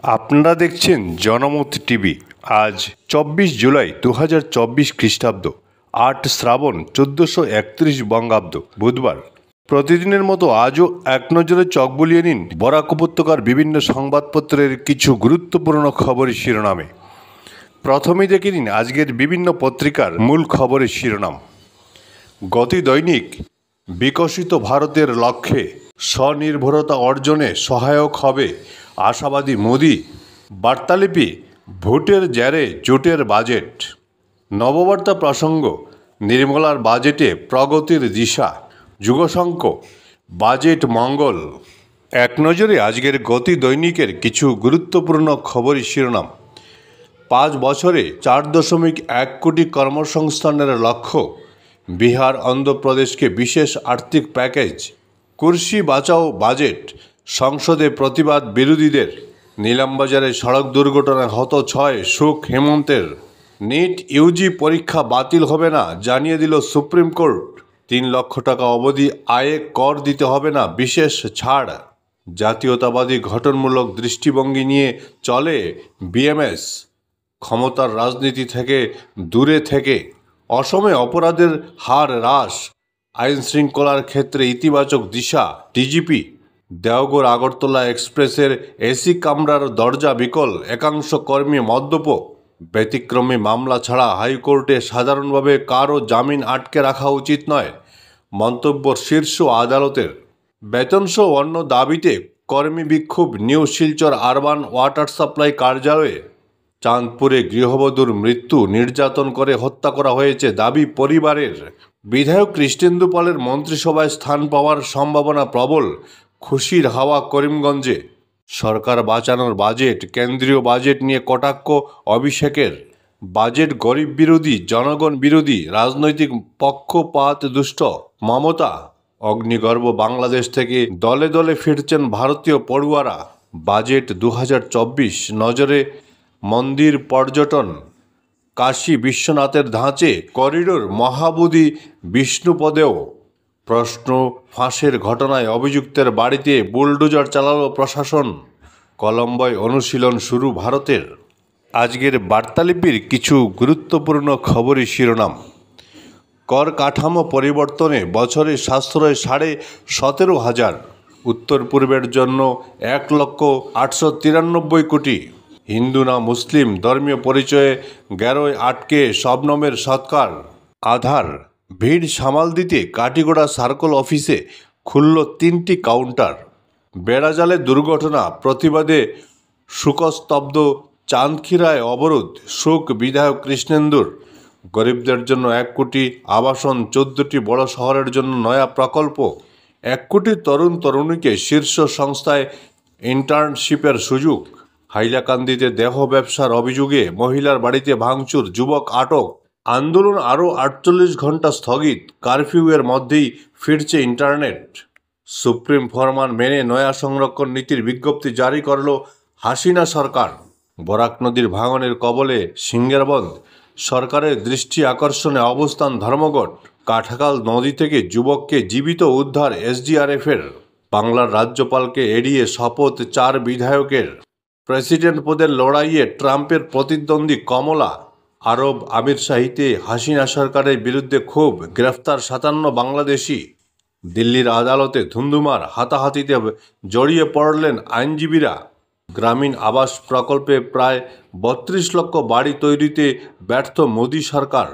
আপনারা দেখছেন জনমত টিভি। আজ ২৪ জুলাই ২০২৪ খ্রিস্টাব্দ, ৮ শ্রাবণ ১৪৩১ বঙ্গাব্দ, বুধবার। প্রতিদিনের মতো আজও এক নজরে চোখ বুলিয়ে নিন বরাক উপত্যকার বিভিন্ন সংবাদপত্রের কিছু গুরুত্বপূর্ণ খবরের শিরোনামে। প্রথমেই দেখে নিন আজকের বিভিন্ন পত্রিকার মূল খবরের শিরোনাম। গতি দৈনিক বিকশিত ভারতের লক্ষ্যে স্বনির্ভরতা অর্জনে সহায়ক হবে আশাবাদী মোদি। বার্তালিপি ভোটের জেরে জোটের বাজেট। নববার্তা প্রসঙ্গ নির্মলার বাজেটে প্রগতির দিশা। যুগশঙ্খ বাজেট মঙ্গল। এক নজরে আজকের গতি দৈনিকের কিছু গুরুত্বপূর্ণ খবরের শিরোনাম। ৫ বছরে ৪.১ কোটি কর্মসংস্থানের লক্ষ্য। বিহার অন্ধ্রপ্রদেশকে বিশেষ আর্থিক প্যাকেজ। কুর্সি বাঁচাও বাজেট। সংসদে প্রতিবাদ বিরোধীদের। নিলামবাজারে সড়ক দুর্ঘটনায় হত ৬, সুখ হেমন্তের। নিট ইউজি পরীক্ষা বাতিল হবে না জানিয়ে দিল সুপ্রিম কোর্ট। ৩ লক্ষ টাকা অবধি আয়ে কর দিতে হবে না, বিশেষ ছাড়। জাতীয়তাবাদী গঠনমূলক দৃষ্টিভঙ্গি নিয়ে চলে বিএমএস। ক্ষমতার রাজনীতি থেকে দূরে থেকে অসমে অপরাধের হার হ্রাস। আইন শৃঙ্খলার ক্ষেত্রে ইতিবাচক দিশা। ডিজিপি দেওঘর আগরতলা এক্সপ্রেসের এসি কামরার দরজা বিকল, একাংশ কর্মী মদ্যপ। ব্যতিক্রমী মামলা ছাড়া হাইকোর্টে সাধারণভাবে কারও জামিন আটকে রাখা উচিত নয়, মন্তব্য শীর্ষ আদালতের। বেতনসহ অন্য দাবিতে কর্মী বিক্ষোভ new Silchar urban water supply কার্যালয়ে। চাঁদপুরে গৃহবধূর মৃত্যু, নির্যাতন করে হত্যা করা হয়েছে দাবি পরিবারের। বিধায়ক কৃষ্ণেন্দু পালের মন্ত্রিসভায় স্থান পাওয়ার সম্ভাবনা প্রবল, খুশির হাওয়া করিমগঞ্জে। সরকার বাঁচানোর বাজেট, কেন্দ্রীয় বাজেট নিয়ে কটাক্ষ অভিষেকের। বাজেট গরিব বিরোধী, জনগণ বিরোধী, রাজনৈতিক পক্ষপাত দুষ্ট মমতা। অগ্নিগর্ভ বাংলাদেশ থেকে দলে দলে ফিরছেন ভারতীয় পড়ুয়ারা। বাজেট ২০২৪ নজরে মন্দির পর্যটন। কাশী বিশ্বনাথের ধাঁচে করিডোর, মহাবোধি বিষ্ণুপদেও। প্রশ্ন ফাঁসের ঘটনায় অভিযুক্তের বাড়িতে বুলডোজার চালালো প্রশাসন। কলম্বোয় অনুশীলন শুরু ভারতের। আজকের বার্তালিপির কিছু গুরুত্বপূর্ণ খবরের শিরোনাম। কর কাঠামো পরিবর্তনে বছরে সাশ্রয় ১৭,৫০০। উত্তর পূর্বের জন্য ১,৮৯৩ কোটি। হিন্দু না মুসলিম ধর্মীয় পরিচয়ে গেরোয় আটকে শবনমের সৎকার। আধার ভিড় সামাল দিতে কাটিগড়া সার্কল অফিসে খুলল ৩টি কাউন্টার। বেড়াজালে দুর্ঘটনা প্রতিবাদে শোকস্তব্ধ চাঁদখিরায় অবরোধ, শোক বিধায়ক কৃষ্ণেন্দুর। গরিবদের জন্য ১ কোটি আবাসন, ১৪টি বড় শহরের জন্য নয়া প্রকল্প। ১ কোটি তরুণ তরুণীকে শীর্ষ সংস্থায় ইন্টার্নশিপের সুযোগ। হাইলাকান্দিতে দেহ ব্যবসার অভিযোগে মহিলার বাড়িতে ভাঙচুর, যুবক আটক। আন্দোলন আরও ৪৮ ঘন্টা স্থগিত, কারফিউয়ের মধ্যেই ফিরছে ইন্টারনেট। সুপ্রিম ফরমান মেনে নয়া সংরক্ষণ নীতির বিজ্ঞপ্তি জারি করল হাসিনা সরকার। বরাক নদীর ভাঙনের কবলে সিঙ্গেরবন্দ, সরকারের দৃষ্টি আকর্ষণে অবস্থান ধর্মঘট। কাঠাকাল নদী থেকে যুবককে জীবিত উদ্ধার এসডিআরএফের। বাংলার রাজ্যপালকে এড়িয়ে শপথ ৪ বিধায়কের। প্রেসিডেন্ট পদের লড়াইয়ে ট্রাম্পের প্রতিদ্বন্দ্বী কমলা। আরব আমিরশাহিতে হাসিনা সরকারের বিরুদ্ধে ক্ষোভ, গ্রেফতার ৫৭ বাংলাদেশি। দিল্লির আদালতে ধুন্ধুমার, হাতাহাতিতে জড়িয়ে পড়লেন আইনজীবীরা। গ্রামীণ আবাস প্রকল্পে প্রায় ৩২ লক্ষ বাড়ি তৈরিতে ব্যর্থ মোদী সরকার।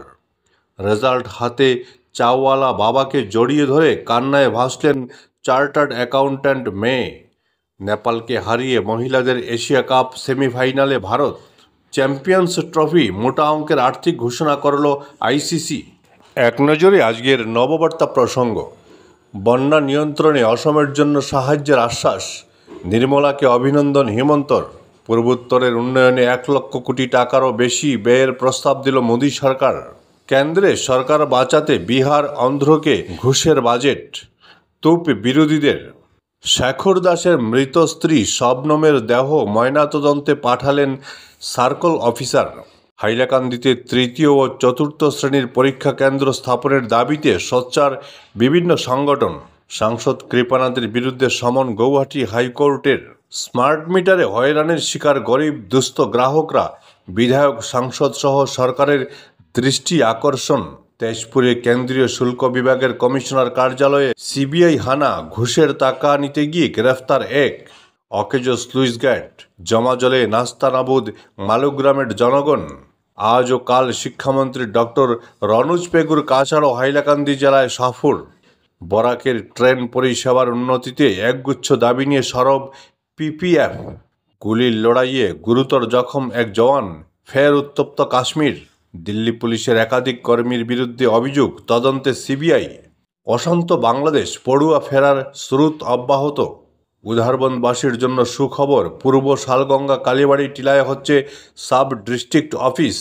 রেজাল্ট হাতে চাওয়ালা বাবাকে জড়িয়ে ধরে কান্নায় ভাসলেন চার্টার্ড অ্যাকাউন্ট্যান্ট মেয়ে। নেপালকে হারিয়ে মহিলাদের এশিয়া কাপ সেমিফাইনালে ভারত। চ্যাম্পিয়ন্স ট্রফি মোটা অঙ্কের আর্থিক ঘোষণা করল আইসিসি। এক নজরে আজকের নববার্তা প্রসঙ্গ। বন্যা নিয়ন্ত্রণে অসমের জন্য সাহায্যের আশ্বাস। নির্মলাকে অভিনন্দন হেমন্তর। পূর্বোত্তরের উন্নয়নে ১ লক্ষ কোটি টাকারও বেশি ব্যয়ের প্রস্তাব দিল মোদী সরকার। কেন্দ্রে সরকার বাঁচাতে বিহার অন্ধ্রকে ঘুষের বাজেট, তোপ বিরোধীদের। শেখর দাসের মৃত স্ত্রী শবনমের দেহ ময়নাতদন্তে পাঠালেন সার্কল অফিসার। হাইলাকান্দিতে ৩য় ও ৪র্থ শ্রেণীর পরীক্ষা কেন্দ্র স্থাপনের দাবিতে সোচ্চার বিভিন্ন সংগঠন। সাংসদ কৃপানাথের বিরুদ্ধে সমন গৌহাটি হাইকোর্টের। স্মার্ট মিটারে হয়রানির শিকার গরিব দুস্থ গ্রাহকরা, বিধায়ক সাংসদ সহ সরকারের দৃষ্টি আকর্ষণ। তেজপুরে কেন্দ্রীয় শুল্ক বিভাগের কমিশনার কার্যালয়ে সিবিআই হানা, ঘুষের টাকা নিতে গিয়ে গ্রেফতার এক। অকেজো স্লুইস গেট, জমা জলে নাস্তানাবুদ মালুগ্রামের জনগণ। আজ ও কাল শিক্ষামন্ত্রী ডক্টর রনোজ পেগুর কাছাড় ও হাইলাকান্দি জেলায় সফর। বরাকের ট্রেন পরিষেবার উন্নতিতে একগুচ্ছ দাবি নিয়ে সরব পিপিএফ। গুলির লড়াইয়ে গুরুতর জখম এক জওয়ান, ফের উত্তপ্ত কাশ্মীর। দিল্লি পুলিশের একাধিক কর্মীর বিরুদ্ধে অভিযোগ, তদন্তে সিবিআই। অশান্ত বাংলাদেশ, পড়ুয়া ফেরার স্রোত অব্যাহত। উধারবনবাসীর জন্য সুখবর, পূর্ব শালগঙ্গা কালীবাড়ি টিলায় হচ্ছে সাব ডিস্ট্রিক্ট অফিস।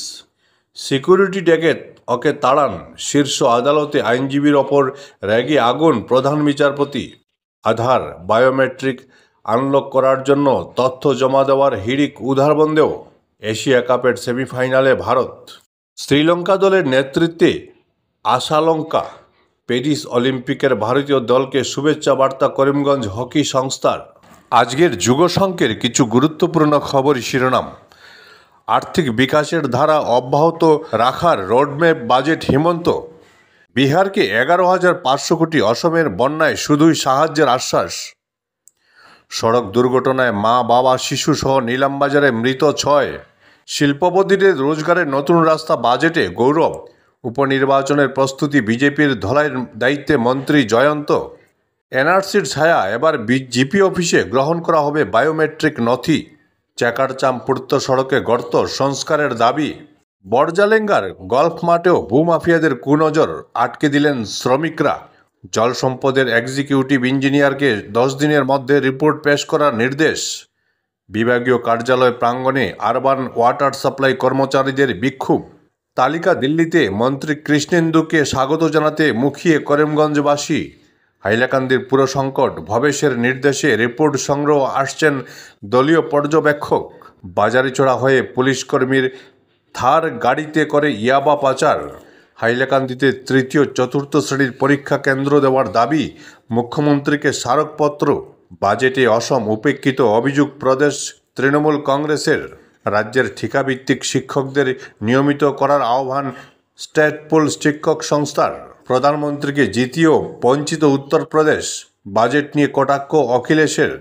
সিকিউরিটি ড্যাগেট ওকে তাড়ান, শীর্ষ আদালতে আইনজীবীর ওপর রেগে আগুন প্রধান বিচারপতি। আধার বায়োমেট্রিক আনলক করার জন্য তথ্য জমা দেওয়ার হিড়িক উধারবন্দেও। এশিয়া কাপের সেমিফাইনালে ভারত। শ্রীলঙ্কা দলের নেতৃত্বে আশালঙ্কা। প্যারিস অলিম্পিকের ভারতীয় দলকে শুভেচ্ছা বার্তা করিমগঞ্জ হকি সংস্থার। আজকের যুগসংকের কিছু গুরুত্বপূর্ণ খবর শিরোনাম। আর্থিক বিকাশের ধারা অব্যাহত রাখার রোডম্যাপ বাজেট হিমন্ত। বিহারকে 11,500 কোটি, অসমের বন্যায় শুধুই সাহায্যের আশ্বাস। সড়ক দুর্ঘটনায় মা বাবা শিশু সহ নিলামবাজারে মৃত 6। শিল্পপতিদের রোজগারের নতুন রাস্তা বাজেটে গৌরব। উপনির্বাচনের প্রস্তুতি, বিজেপির ধলাইয়ের দায়িত্বে মন্ত্রী জয়ন্ত। এনআরসির ছায়া, এবার জিপি অফিসে গ্রহণ করা হবে বায়োমেট্রিক নথি। চেকারচাম পূর্ত সড়কে গর্ত সংস্কারের দাবি। বড়জালেঙ্গার গল্ফ মাঠেও ভূমাফিয়াদের কুনজর, আটকে দিলেন শ্রমিকরা। জল সম্পদের এক্সিকিউটিভ ইঞ্জিনিয়ারকে 10 দিনের মধ্যে রিপোর্ট পেশ করার নির্দেশ। বিভাগীয় কার্যালয় প্রাঙ্গণে আরবান ওয়াটার সাপ্লাই কর্মচারীদের বিক্ষোভ। তালিকা দিল্লিতে, মন্ত্রী কৃষ্ণেন্দুকে স্বাগত জানাতে মুখিয়ে করিমগঞ্জবাসী। হাইলাকান্দির পুরো সংকট, ভবেশের নির্দেশে রিপোর্ট সংগ্রহ আসছেন দলীয় পর্যবেক্ষক। বাজারিচড়া হয়ে পুলিশকর্মীর থার গাড়িতে করে ইয়াবা পাচার। হাইলাকান্দিতে তৃতীয় চতুর্থ শ্রেণীর পরীক্ষা কেন্দ্র দেওয়ার দাবি, মুখ্যমন্ত্রীকে স্মারকপত্র। বাজেটে অসম উপেক্ষিত, অভিযোগ প্রদেশ তৃণমূল কংগ্রেসের। রাজ্যের ঠিকাভিত্তিক শিক্ষকদের নিয়মিত করার আহ্বান স্টেট পুল শিক্ষক সংস্থার। প্রধানমন্ত্রীকে জিতিয়েও বঞ্চিত উত্তরপ্রদেশ। বাজেট নিয়ে কটাক্ষ অখিলেশের।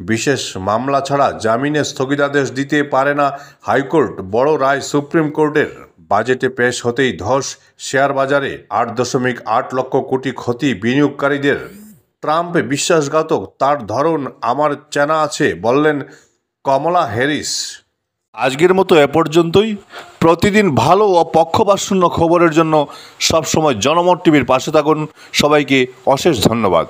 বিশেষ মামলা ছাড়া জামিনে স্থগিতাদেশ দিতে পারে না হাইকোর্ট, বড় রায় সুপ্রিম কোর্টের। বাজেটে পেশ হতেই ধস শেয়ার বাজারে, 8.8 লক্ষ কোটি ক্ষতি বিনিয়োগকারীদের। ট্রাম্প বিশ্বাসঘাতক, তার ধরন আমার চেনা আছে, বললেন কমলা হ্যারিস। আজকের মতো এ পর্যন্তই। প্রতিদিন ভালো ও পক্ষপাতশূন্য খবরের জন্য সবসময় জনমত টিভির পাশে থাকুন। সবাইকে অশেষ ধন্যবাদ।